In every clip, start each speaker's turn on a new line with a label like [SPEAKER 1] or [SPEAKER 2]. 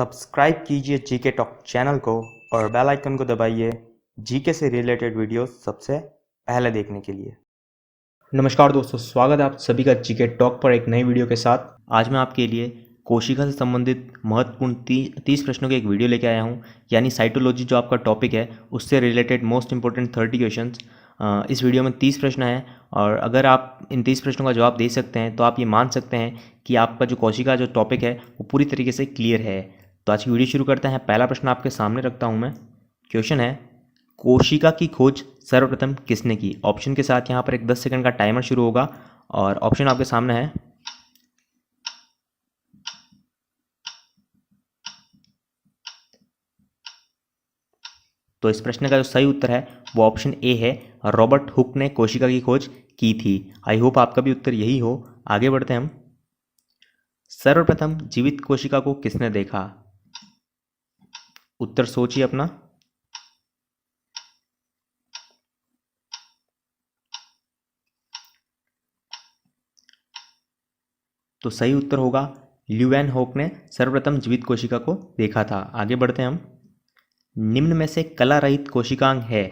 [SPEAKER 1] Subscribe कीजिए GK talk channel को और बेल आइकन को दबाइए जीके से रिलेटेड वीडियोस सबसे पहले देखने के लिए। नमस्कार दोस्तों, स्वागत है आप सभी का जीके टॉक पर एक नई वीडियो के साथ। आज मैं आपके लिए कोशिका से संबंधित महत्वपूर्ण 30 प्रश्नों के एक वीडियो लेके आया हूं, यानी साइटोलॉजी जो आपका टॉपिक है उससे रिलेटेड मोस्ट इंपॉर्टेंट 30 क्वेश्चंस। इस वीडियो में 30 प्रश्न हैं और अगर आप इन 30 प्रश्नों का जवाब दे सकते हैं तो आप ये मान सकते हैं कि आपका जो कोशिका जो टॉपिक है वो पूरी तरीके से क्लियर है। तो आज की वीडियो शुरू करते हैं। पहला प्रश्न आपके सामने रखता हूँ मैं। क्वेश्चन है, कोशिका की खोज सर्वप्रथम किसने की? ऑप्शन के साथ यहाँ पर एक 10 सेकंड का टाइमर शुरू होगा और ऑप्शन आपके सामने है। तो इस प्रश्न का जो सही उत्तर है वो ऑप्शन ए है, रॉबर्ट हुक ने कोशिका की खोज की थी। आई होप आपका भी उत्तर यही हो। आगे बढ़ते हैं हम। सर्वप्रथम जीवित कोशिका को किसने देखा? उत्तर सोचिए अपना। तो सही उत्तर होगा ल्यूवेन होक ने सर्वप्रथम जीवित कोशिका को देखा था। आगे बढ़ते हैं हम। निम्न में से कला रहित कोशिकांग है?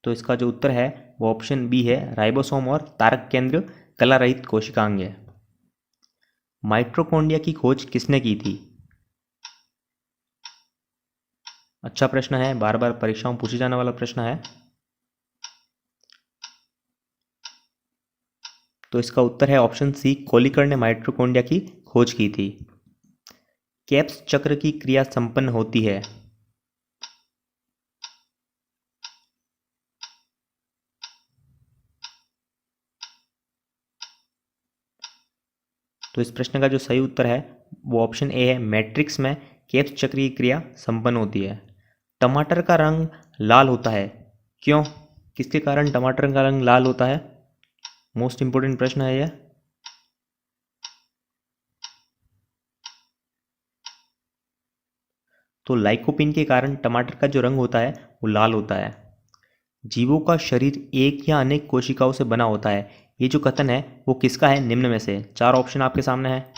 [SPEAKER 1] तो इसका जो उत्तर है वो ऑप्शन बी है, राइबोसोम और तारक केंद्र कला रहित कोशिकांग है। माइटोकॉन्ड्रिया की खोज किसने की थी? अच्छा प्रश्न है, बार बार परीक्षाओं में पूछे जाने वाला प्रश्न है। तो इसका उत्तर है ऑप्शन सी, कोलिकर ने माइटोकॉन्ड्रिया की खोज की थी। केप्स चक्र की क्रिया संपन्न होती है? तो इस प्रश्न का जो सही उत्तर है वो ऑप्शन ए है, मैट्रिक्स में केप्स चक्र की क्रिया संपन्न होती है। टमाटर का रंग लाल होता है, क्यों? किसके कारण टमाटर का रंग लाल होता है? मोस्ट इंपोर्टेंट प्रश्न है यह। तो लाइकोपिन के कारण टमाटर का जो रंग होता है वो लाल होता है। जीवों का शरीर एक या अनेक कोशिकाओं से बना होता है, ये जो कथन है वो किसका है निम्न में से? 4 ऑप्शन आपके सामने है।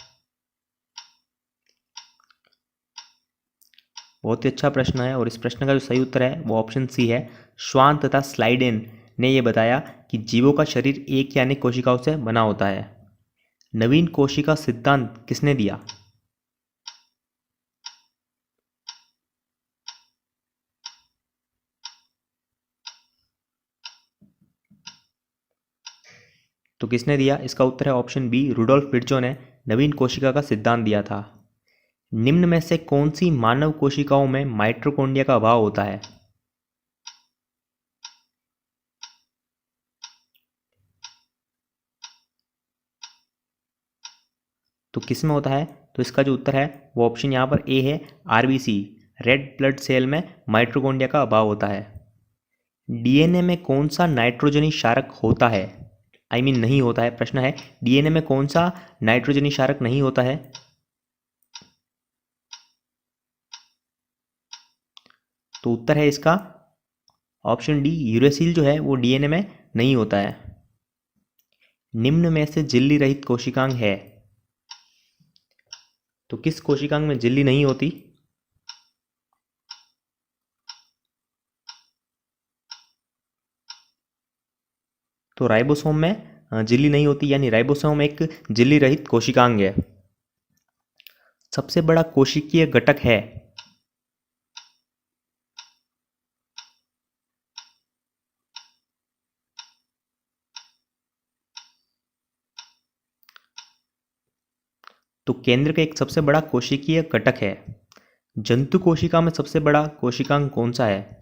[SPEAKER 1] बहुत ही अच्छा प्रश्न है और इस प्रश्न का जो सही उत्तर है वो ऑप्शन सी है, श्वान तथा स्लाइडेन ने यह बताया कि जीवों का शरीर एक या अनेक कोशिकाओं से बना होता है। नवीन कोशिका सिद्धांत किसने दिया? तो किसने दिया? इसका उत्तर है ऑप्शन बी, रुडोल्फ विर्चो ने नवीन कोशिका का सिद्धांत दिया था। निम्न में से कौन सी मानव कोशिकाओं में माइटोकॉन्ड्रिया का अभाव होता है? तो किस में होता है? तो इसका जो उत्तर है वो ऑप्शन यहाँ पर ए है, आरबीसी, रेड ब्लड सेल में माइटोकॉन्ड्रिया का अभाव होता है। डीएनए में कौन सा नाइट्रोजनी क्षारक होता है? नहीं होता है। प्रश्न है, डीएनए में कौन सा नाइट्रोजनी क्षारक नहीं होता है? तो उत्तर है इसका ऑप्शन डी, यूरेसिल जो है वो डीएनए में नहीं होता है। निम्न में से झिल्ली रहित कोशिकांग है? तो किस कोशिकांग में झिल्ली नहीं होती? तो राइबोसोम में झिल्ली नहीं होती, यानी राइबोसोम एक झिल्ली रहित कोशिकांग है। सबसे बड़ा कोशिकीय घटक है? तो केंद्र का एक सबसे बड़ा कोशिकीय घटक है। जंतु कोशिका में सबसे बड़ा कोशिकांग कौन सा है?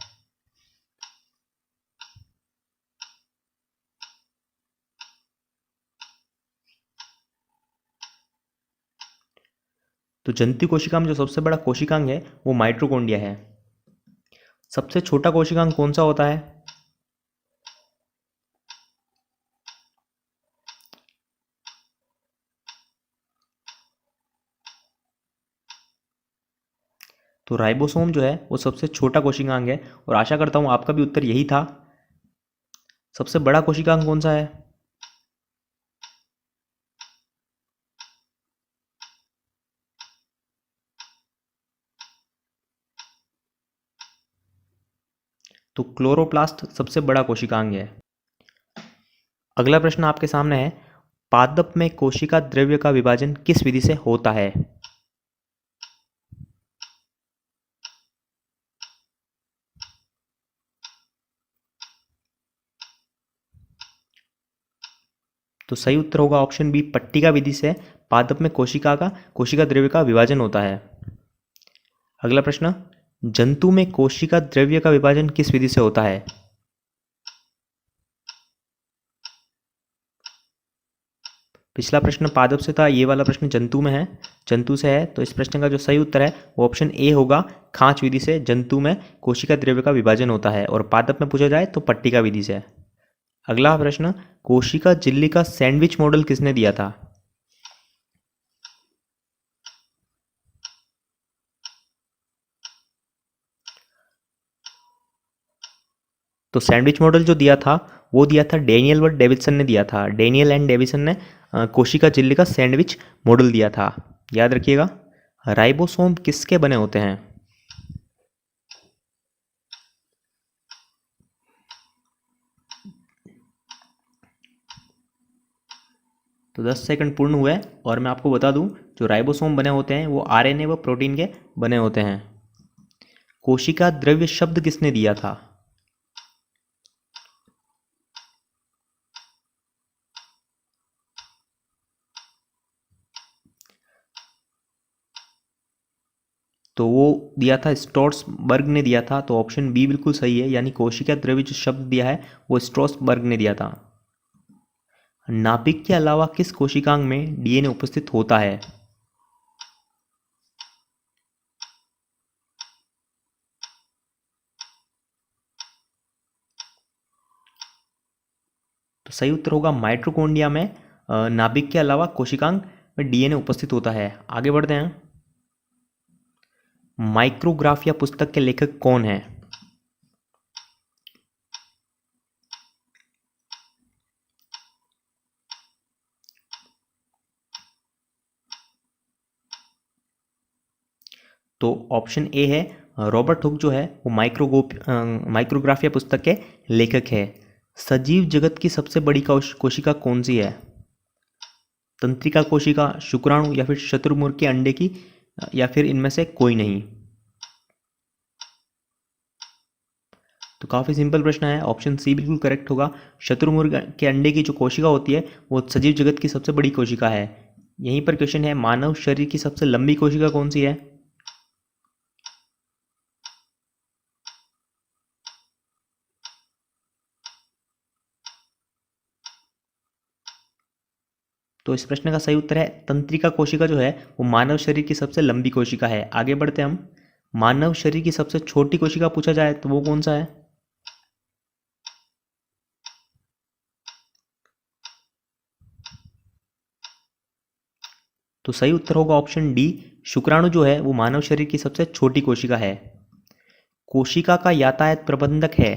[SPEAKER 1] तो जंतु कोशिका में जो सबसे बड़ा कोशिकांग है वो माइटोकॉन्ड्रिया है। सबसे छोटा कोशिकांग कौन सा होता है? तो राइबोसोम जो है वो सबसे छोटा कोशिकांग है और आशा करता हूँ आपका भी उत्तर यही था। सबसे बड़ा कोशिकांग कौन सा है? तो क्लोरोप्लास्ट सबसे बड़ा कोशिकांग है। अगला प्रश्न आपके सामने है, पादप में कोशिका द्रव्य का विभाजन किस विधि से होता है? तो सही उत्तर होगा ऑप्शन बी, पट्टिका विधि से पादप में कोशिका द्रव्य का विभाजन होता है। अगला प्रश्न, जंतु में कोशिका द्रव्य का विभाजन किस विधि से होता है? पिछला प्रश्न पादप से था, ये वाला प्रश्न जंतु से है। तो इस प्रश्न का जो सही उत्तर है वो ऑप्शन ए होगा, खांच विधि से जंतु में कोशिका द्रव्य का विभाजन होता है, और पादप में पूछा जाए तो पट्टिका विधि से। अगला प्रश्न, कोशिका झिल्ली का सैंडविच मॉडल किसने दिया था? तो सैंडविच मॉडल जो दिया था वो दिया था डेनियल व डेविडसन ने दिया था। डेनियल एंड डेविडसन ने कोशिका झिल्ली का सैंडविच मॉडल दिया था। याद रखिएगा। राइबोसोम किसके बने होते हैं? तो 10 सेकंड पूर्ण हुए और मैं आपको बता दूं, जो राइबोसोम बने होते हैं वो आरएनए व प्रोटीन के बने होते हैं। कोशिका द्रव्य शब्द किसने दिया था? तो वो दिया था स्ट्रॉसबर्ग ने दिया था। तो ऑप्शन बी बिल्कुल सही है, यानी कोशिका द्रव्य जो शब्द दिया है वो स्ट्रॉसबर्ग ने दिया था। नाभिक के अलावा किस कोशिकांग में डीएनए उपस्थित होता है? तो सही उत्तर होगा माइटोकॉन्ड्रिया में नाभिक के अलावा कोशिकांग में डीएनए उपस्थित होता है। आगे बढ़ते हैं। माइक्रोग्राफिया पुस्तक के लेखक कौन है? तो ऑप्शन ए है, रॉबर्ट हुक जो है वो माइक्रोग्राफिया पुस्तक के लेखक है। सजीव जगत की सबसे बड़ी कोशिका कौन सी है? तंत्रिका कोशिका, शुक्राणु, या फिर शत्रुमुर्ग के अंडे की, या फिर इनमें से कोई नहीं? तो काफ़ी सिंपल प्रश्न है, ऑप्शन सी बिल्कुल करेक्ट होगा। शत्रुमुर्ग के अंडे की जो कोशिका होती है वो सजीव जगत की सबसे बड़ी कोशिका है। यहीं पर क्वेश्चन है, मानव शरीर की सबसे लंबी कोशिका कौन सी है? तो इस प्रश्न का सही उत्तर है, तंत्रिका कोशिका जो है वो मानव शरीर की सबसे लंबी कोशिका है। आगे बढ़ते हैं हम। मानव शरीर की सबसे छोटी कोशिका पूछा जाए तो वो कौन सा है? तो सही उत्तर होगा ऑप्शन डी, शुक्राणु जो है वो मानव शरीर की सबसे छोटी कोशिका है। कोशिका का यातायात प्रबंधक है?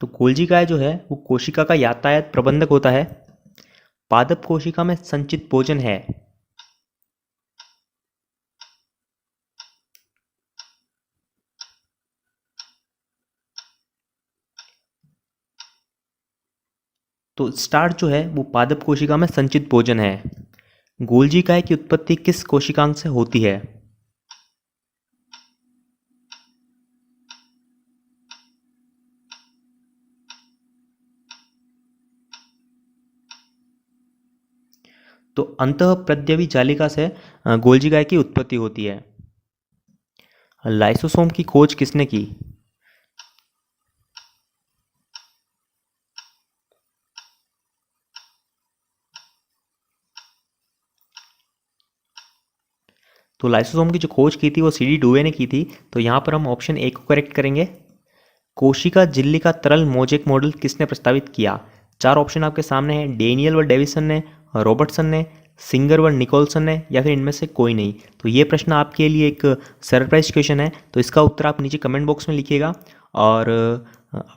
[SPEAKER 1] तो गोल्जी जो है वो कोशिका का यातायात प्रबंधक होता है। पादप कोशिका में संचित भोजन है? तो स्टार्च जो है वो पादप कोशिका में संचित भोजन है। गोल्जी की उत्पत्ति किस कोशिकांग से होती है? तो अंतःप्रद्यवी जालिका से गोल्जी की उत्पत्ति होती है। लाइसोसोम की खोज किसने की? तो लाइसोसोम की जो खोज की थी वो सीडी डुवे ने की थी। तो यहाँ पर हम ऑप्शन ए को करेक्ट करेंगे। कोशिका झिल्ली का तरल मोजेक मॉडल किसने प्रस्तावित किया? चार ऑप्शन आपके सामने हैं, डेनियल व डेविसन ने, रॉबर्टसन ने, सिंगर व निकोलसन है या फिर इनमें से कोई नहीं। तो ये प्रश्न आपके लिए एक सरप्राइज क्वेश्चन है, तो इसका उत्तर आप नीचे कमेंट बॉक्स में लिखिएगा। और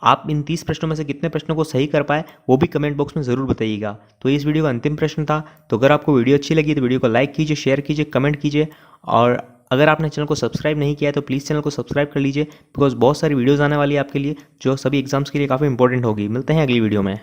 [SPEAKER 1] आप इन 30 प्रश्नों में से कितने प्रश्नों को सही कर पाए वो भी कमेंट बॉक्स में ज़रूर बताइएगा। तो इस वीडियो का अंतिम प्रश्न था। तो अगर आपको वीडियो अच्छी लगी तो वीडियो को लाइक कीजिए, शेयर कीजिए, कमेंट कीजिए। और अगर आपने चैनल को सब्सक्राइब नहीं किया है तो प्लीज़ चैनल को सब्सक्राइब कर लीजिए, बिकॉज बहुत सारी वीडियोज़ आने वाली है आपके लिए जो सभी एग्जाम्स के लिए काफ़ी इंपॉर्टेंट होगी। मिलते हैं अगली वीडियो में।